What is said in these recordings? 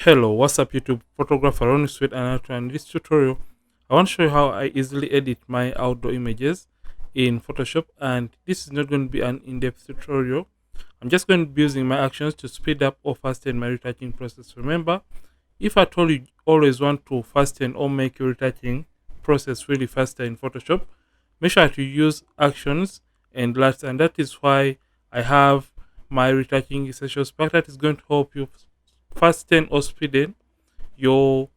Hello, what's up YouTube? Photographer Ronnie Sweet and in this tutorial I want to show you how I easily edit my outdoor images in Photoshop, and this is not going to be an in-depth tutorial. I'm just going to be using my actions to speed up or fasten my retouching process. Remember, if at all you always want to fasten or make your retouching process really faster in Photoshop, make sure to use actions and last, and that is why I have my retouching essentials pack that is going to help you fasten or speeden your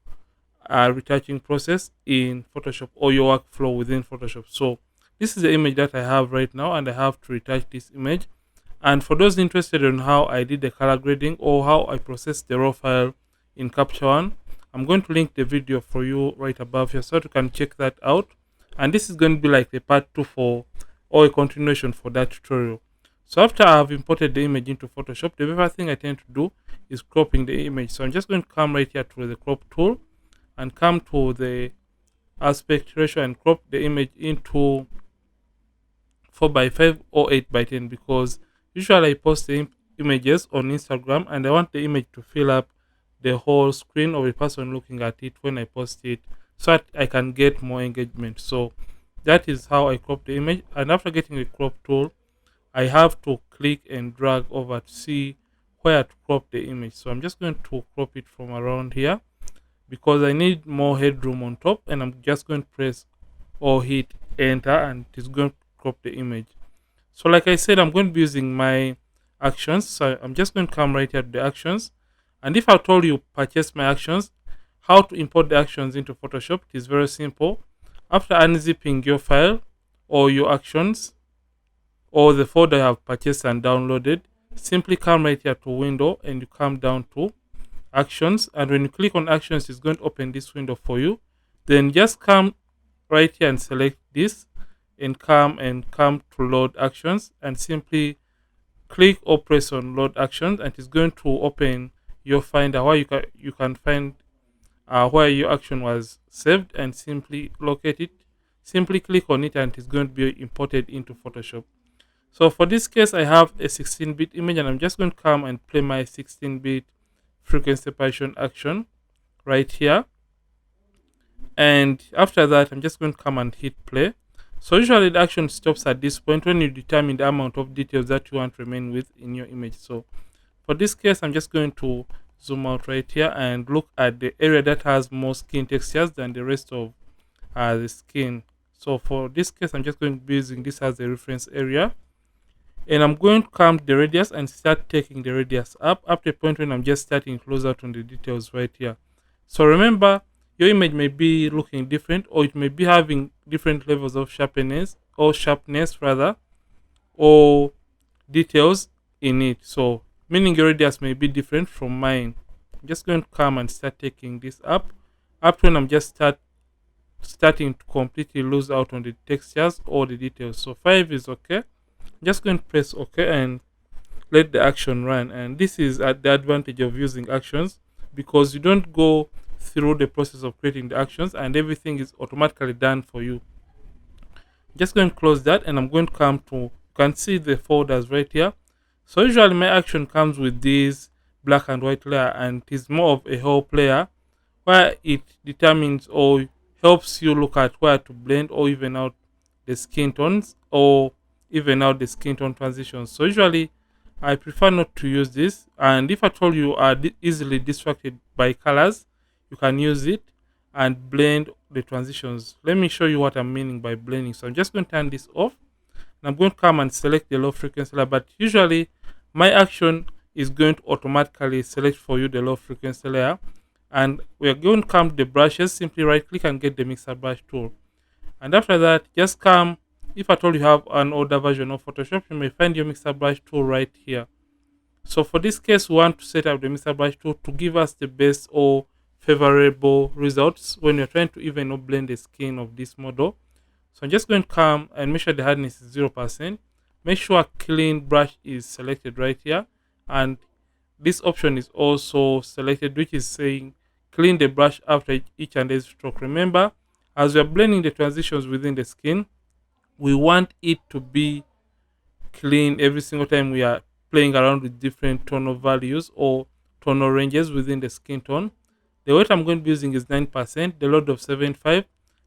retouching process in Photoshop or your workflow within Photoshop. So this is the image that I have right now, and I have to retouch this image. And for those interested in how I did the color grading or how I processed the raw file in Capture One, I'm going to link the video for you right above here so you can check that out. And this is going to be like the part 2 for or a continuation for that tutorial. So after I have imported the image into Photoshop, the very first thing I tend to do is cropping the image. So I'm just going to come right here to the crop tool and come to the aspect ratio and crop the image into 4 by 5 or 8 by 10, because usually I post the images on Instagram and I want the image to fill up the whole screen of a person looking at it when I post it, so that I can get more engagement. So that is how I crop the image, and after getting the crop tool I have to click and drag over to see where to crop the image. So I'm just going to crop it from around here because I need more headroom on top, and I'm just going to press or hit enter and it's going to crop the image. So like I said, I'm going to be using my actions. So I'm just going to come right here to the actions, and if I told you purchase my actions, how to import the actions into Photoshop, it is very simple. After unzipping your file or your actions or the folder you have purchased and downloaded, simply come right here to window and you come down to actions, and when you click on actions it's going to open this window for you. Then just come right here and select this and come to load actions, and simply click or press on load actions, and it's going to open your finder where you can find where your action was saved, and simply locate it, simply click on it, and it's going to be imported into Photoshop. So for this case, I have a 16-bit image, and I'm just going to come and play my 16-bit frequency separation action right here. And after that, I'm just going to come and hit play. So usually the action stops at this point when you determine the amount of details that you want to remain with in your image. So for this case, I'm just going to zoom out right here and look at the area that has more skin textures than the rest of the skin. So for this case, I'm just going to be using this as a reference area, and I'm going to come to the radius and start taking the radius up to a point when I'm just starting close out on the details right here. So remember, your image may be looking different, or it may be having different levels of sharpness rather, or details in it. So meaning your radius may be different from mine. I'm just going to come and start taking this up when I'm just starting to completely lose out on the textures or the details. So 5 is okay. I'm just going to press OK and let the action run. And this is at the advantage of using actions, because you don't go through the process of creating the actions and everything is automatically done for you. Just going to close that, and I'm going to come to, you can see the folders right here. So usually my action comes with this black and white layer, and it is more of a help layer where it determines or helps you look at where to blend or even out the skin tones, or even out the skin tone transitions. So usually I prefer not to use this, and if at all you are easily distracted by colors, you can use it and blend the transitions. Let me show you what I'm meaning by blending. So I'm just going to turn this off, and I'm going to come and select the low frequency layer, but usually my action is going to automatically select for you the low frequency layer. And we are going to come to the brushes, simply right click and get the mixer brush tool, and after that just come, if at all you have an older version of Photoshop, you may find your mixer brush tool right here. So for this case, we want to set up the mixer brush tool to give us the best or favorable results when you're trying to even or blend the skin of this model. So I'm just going to come and make sure the hardness is 0%. Make sure clean brush is selected right here, and this option is also selected, which is saying clean the brush after each and every stroke. Remember, as we are blending the transitions within the skin, we want it to be clean every single time we are playing around with different tonal values or tonal ranges within the skin tone. The weight I'm going to be using is 9%, the load of 75,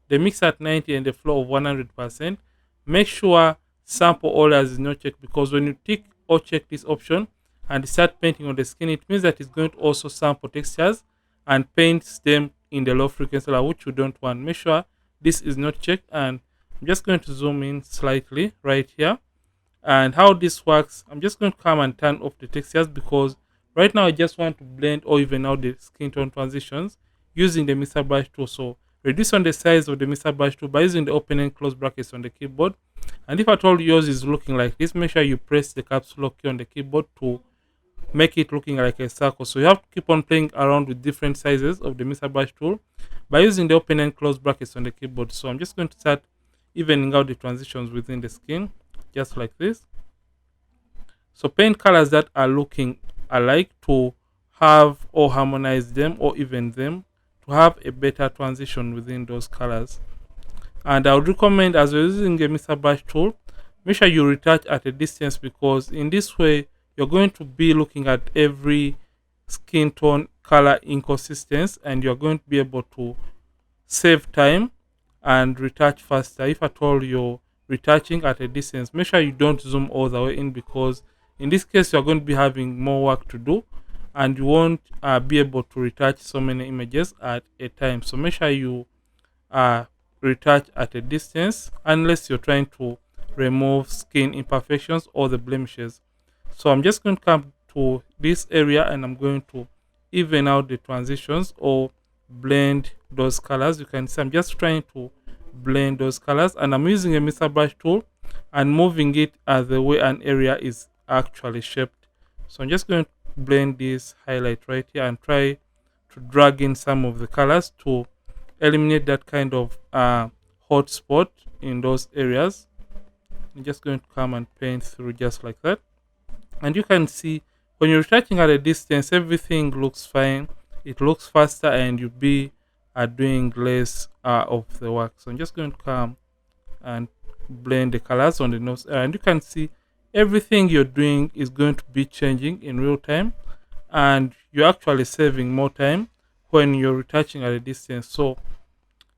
the mix at 90, and the flow of 100%. Make sure sample all as is not checked, because when you tick or check this option and start painting on the skin, it means that it's going to also sample textures and paint them in the low frequency level, which we don't want. Make sure this is not checked, and I'm just going to zoom in slightly right here. And how this works, I'm just going to come and turn off the textures, because right now I just want to blend or even out the skin tone transitions using the Mr. Brush tool. So reduce on the size of the Mr. Brush tool by using the open and close brackets on the keyboard. And if at all yours is looking like this, make sure you press the caps lock key on the keyboard to make it looking like a circle. So you have to keep on playing around with different sizes of the Mr. Brush tool by using the open and close brackets on the keyboard. So I'm just going to start evening out the transitions within the skin, just like this. So paint colors that are looking alike to have or harmonize them or even them to have a better transition within those colors. And I would recommend, as you're using a Mr. Brush tool, make sure you retouch at a distance, because in this way you're going to be looking at every skin tone color inconsistency, and you're going to be able to save time and retouch faster. If at all you're retouching at a distance, make sure you don't zoom all the way in, because in this case you're going to be having more work to do and you won't be able to retouch so many images at a time. So make sure you retouch at a distance, unless you're trying to remove skin imperfections or the blemishes. So I'm just going to come to this area and I'm going to even out the transitions or blend those colors. You can see I'm just trying to blend those colors, and I'm using a Mr. Brush tool and moving it as the way an area is actually shaped. So I'm just going to blend this highlight right here and try to drag in some of the colors to eliminate that kind of hot spot in those areas. I'm just going to come and paint through just like that. And you can see when you're retouching at a distance, everything looks fine. It looks faster, and you'll be doing less of the work. So I'm just going to come and blend the colors on the nose, and you can see everything you're doing is going to be changing in real time, and you're actually saving more time when you're retouching at a distance. So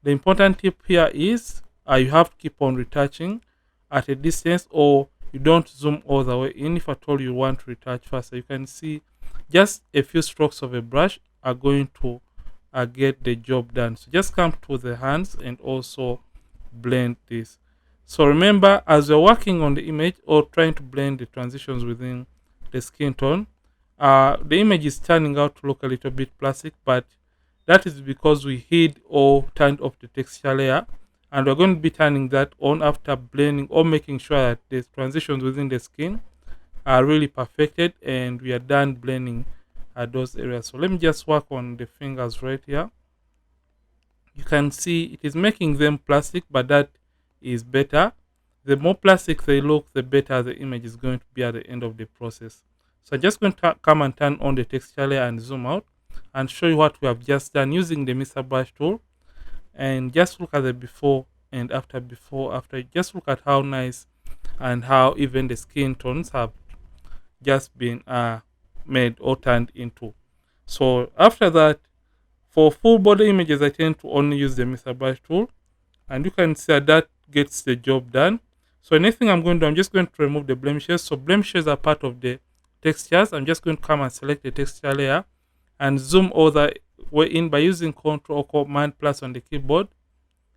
the important tip here is you have to keep on retouching at a distance, or you don't zoom all the way in. If at all you want to retouch faster, you can see just a few strokes of a brush are going to get the job done. So just come to the hands and also blend this. So remember, as you're working on the image or trying to blend the transitions within the skin tone, the image is turning out to look a little bit plastic, but that is because we hid or turned off the texture layer, and we're going to be turning that on after blending or making sure that the transitions within the skin are really perfected and we are done blending at those areas. So let me just work on the fingers right here. You can see it is making them plastic, but that is better. The more plastic they look, the better the image is going to be at the end of the process. So I'm just going to come and turn on the texture layer and zoom out and show you what we have just done using the Mr. Brush tool. And just look at the before and after, before, after. Just look at how nice and how even the skin tones have just been made or turned into. So after that, for full body images, I tend to only use the Mr. Brush tool, and you can see that gets the job done. So next thing I'm going to do, I'm just going to remove the blemishes. So blemishes are part of the textures. I'm just going to come and select the texture layer and zoom all the way in by using Ctrl or Command plus on the keyboard.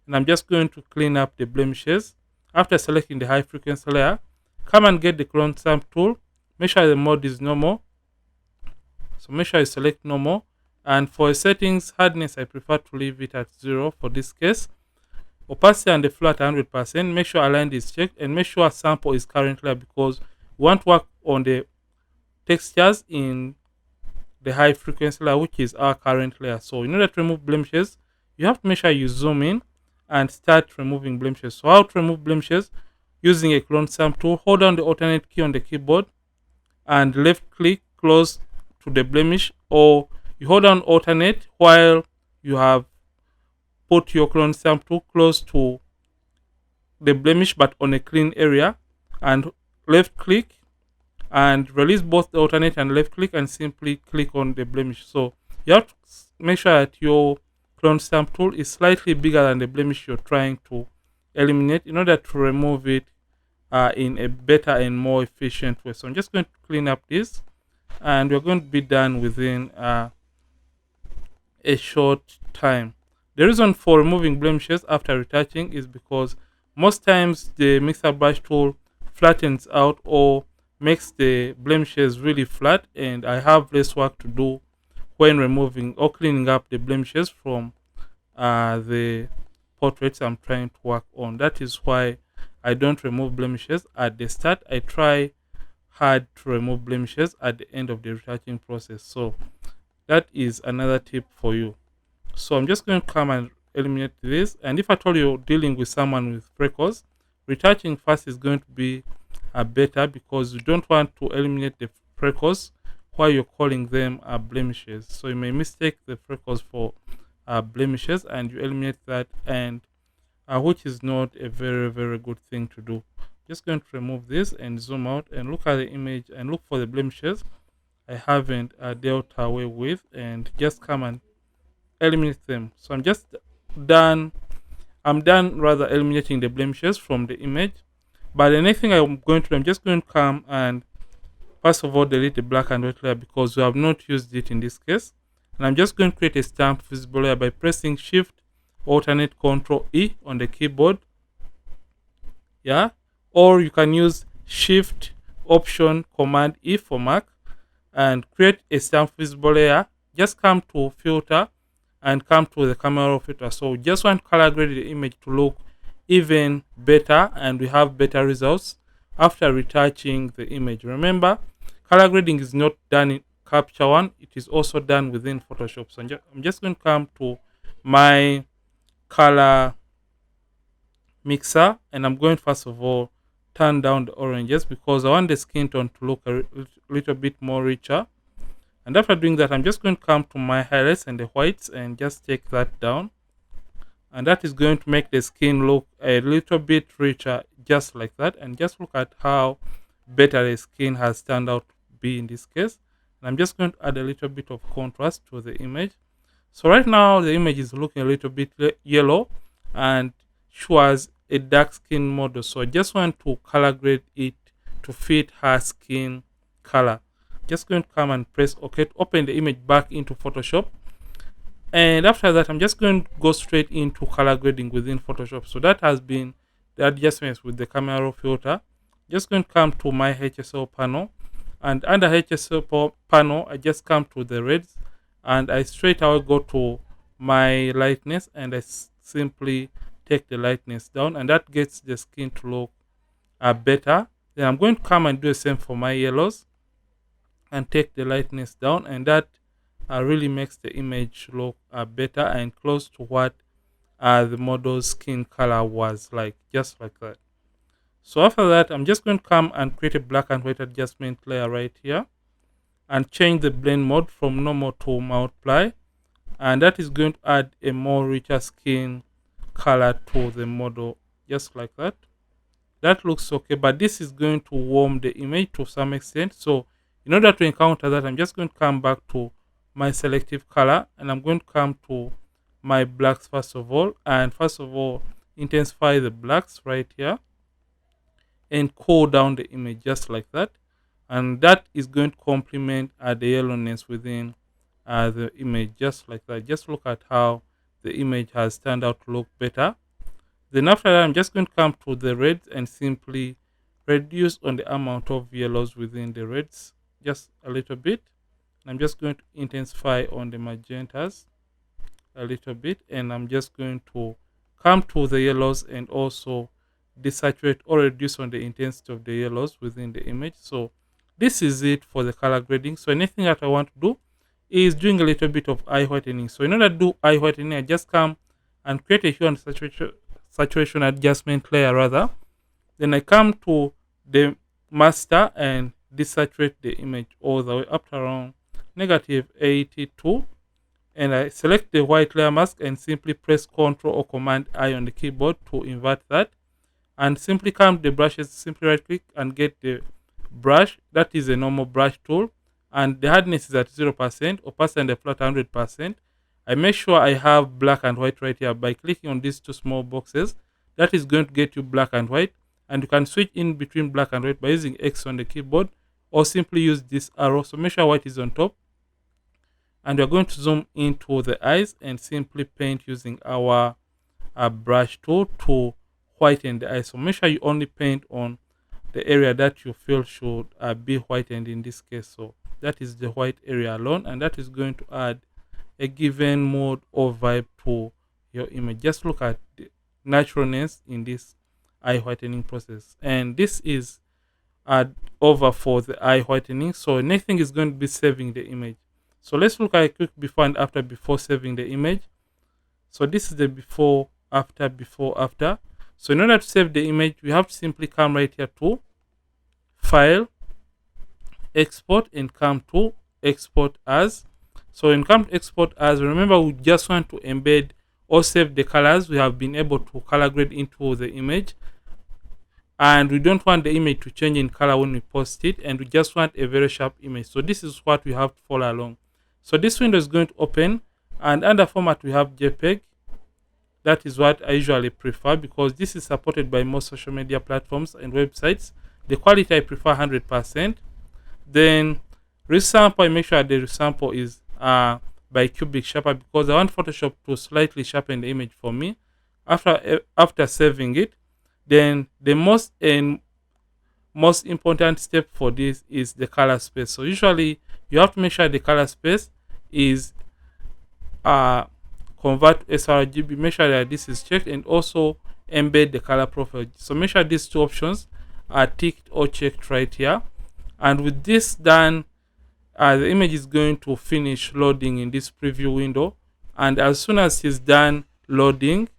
And I'm just going to clean up the blemishes. After selecting the high frequency layer, come and get the clone stamp tool. Make sure the mode is normal. So make sure you select normal. And for settings, hardness, I prefer to leave it at 0 for this case. Opacity and the flow at 100%. Make sure aligned is checked, and make sure sample is current layer, because we want to work on the textures in the high frequency layer, which is our current layer. So in order to remove blemishes, you have to make sure you zoom in and start removing blemishes. So how to remove blemishes? Using a clone stamp tool, hold down the alternate key on the keyboard and left click close to the blemish, or you hold down alternate while you have put your clone stamp tool close to the blemish but on a clean area, and left click and release both the alternate and left click and simply click on the blemish. So you have to make sure that your clone stamp tool is slightly bigger than the blemish you're trying to eliminate in order to remove it in a better and more efficient way. So I'm just going to clean up this, and we're going to be done within a short time. The reason for removing blemishes after retouching is because most times the mixer brush tool flattens out or makes the blemishes really flat, and I have less work to do when removing or cleaning up the blemishes from the portraits I'm trying to work on. That is why I don't remove blemishes at the start. I try hard to remove blemishes at the end of the retouching process. So that is another tip for you. So I'm just going to come and eliminate this. And if at all you're dealing with someone with freckles, retouching first is going to be better, because you don't want to eliminate the freckles while you're calling them blemishes. So you may mistake the freckles for blemishes and you eliminate that, and which is not a very good thing to do. Just going to remove this and zoom out and look at the image and look for the blemishes I haven't dealt away with, and just come and eliminate them. So I'm just done. I'm done rather eliminating the blemishes from the image. But the next thing I'm going to do, I'm just going to come and first of all delete the black and white layer, because we have not used it in this case. And I'm just going to create a stamp visible layer by pressing Shift alternate Control E on the keyboard. Yeah. Or you can use Shift Option Command E for Mac and create a stamp visible layer. Just come to filter and come to the camera raw filter. So we just want to color grade the image to look even better, and we have better results after retouching the image. Remember, color grading is not done in Capture One, it is also done within Photoshop. So I'm just going to come to my color mixer, and I'm going first of all turn down the oranges because I want the skin tone to look a little bit more richer. And after doing that, I'm just going to come to my highlights and the whites and just take that down. And that is going to make the skin look a little bit richer, just like that. And just look at how better the skin has turned out to be in this case. And I'm just going to add a little bit of contrast to the image. So right now the image is looking a little bit yellow and shows a dark skin model. So I just want to color grade it to fit her skin color. Just going to come and press OK to open the image back into Photoshop. And after that, I'm just going to go straight into color grading within Photoshop. So that has been the adjustments with the camera raw filter. Just going to come to my HSL panel, and under HSL panel, I just come to the reds, and I straight away go to my lightness, and I simply take the lightness down, and that gets the skin to look better. Then I'm going to come and do the same for my yellows and take the lightness down, and that really makes the image look better and close to what the model's skin color was like, just like that. So after that, I'm just going to come and create a black and white adjustment layer right here and change the blend mode from normal to multiply, and that is going to add a more richer skin color to the model, just like that. That looks okay, but this is going to warm the image to some extent. So in order to encounter that, I'm just going to come back to my selective color, and I'm going to come to my blacks first of all, and first of all intensify the blacks right here and cool down the image, just like that. And that is going to complement the yellowness within the image, just like that. Just look at how the image has turned out to look better. Then after that, I'm just going to come to the reds and simply reduce on the amount of yellows within the reds just a little bit. I'm just going to intensify on the magentas a little bit, and I'm just going to come to the yellows and also desaturate or reduce on the intensity of the yellows within the image. So this is it for the color grading. So anything that I want to do is doing a little bit of eye whitening. So in order to do eye whitening, I just come and create a hue and saturation adjustment layer rather. Then I come to the master and desaturate the image all the way up to around -82, and I select the white layer mask and simply press Ctrl or Command I on the keyboard to invert that, and simply come to the brushes, simply right click and get the brush. That is a normal brush tool, and the hardness is at 0%, opacity and the flat 100%. I make sure I have black and white right here by clicking on these two small boxes. That is going to get you black and white, and you can switch in between black and white by using X on the keyboard, or simply use this arrow. So make sure white is on top, and we're going to zoom into the eyes and simply paint using our brush tool to whiten the eyes. So make sure you only paint on the area that you feel should be whitened in this case. So that is the white area alone, and that is going to add a given mood or vibe to your image. Just look at the naturalness in this eye whitening process, and this is over for the eye whitening. So next thing is going to be saving the image. So let's look at a quick before and after before saving the image. So this is the before after. So in order to save the image, we have to simply come right here to file, export, and come to export as. So when come to export as, remember we just want to embed or save the colors we have been able to color grade into the image, and we don't want the image to change in color when we post it, and we just want a very sharp image. So this is what we have to follow along. So this window is going to open, and under format we have JPEG. That is what I usually prefer because this is supported by most social media platforms and websites. The quality I prefer 100%. Then resample, I make sure the resample is by cubic sharper because I want Photoshop to slightly sharpen the image for me. After saving it, then the most important step for this is the color space. So usually you have to make sure the color space is convert to sRGB. Make sure that this is checked, and also embed the color profile. So make sure these two options are ticked or checked right here. And with this done, the image is going to finish loading in this preview window. And as soon as it's done loading,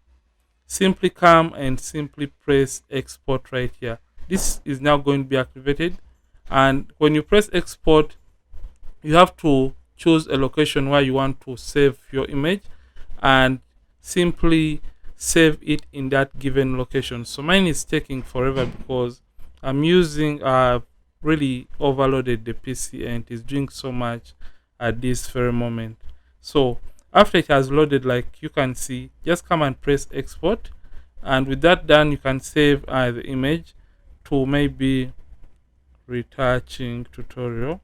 simply come and simply press export right here. This is now going to be activated, and when you press export, you have to choose a location where you want to save your image and simply save it in that given location. So mine is taking forever because I'm using really overloaded the PC and it's doing so much at this very moment. So after it has loaded, like you can see, just come and press export, and with that done, you can save the image to maybe retouching tutorial,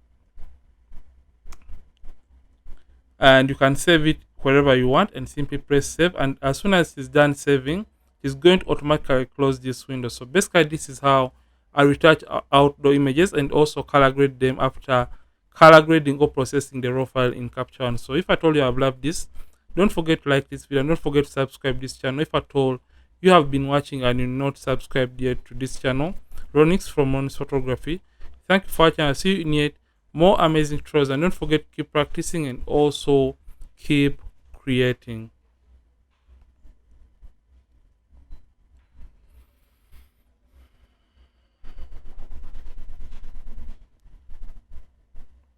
and you can save it wherever you want and simply press save. And as soon as it's done saving, it's going to automatically close this window. So basically this is how I retouch outdoor images and also color grade them after color grading or processing the raw file in Capture One. So if at all you have loved this, don't forget to like this video and don't forget to subscribe this channel. If at all you have been watching and you're not subscribed yet to this channel, Ronix from Ronix Photography, thank you for watching. I'll see you in yet more amazing tutorials, and don't forget to keep practicing and also keep creating.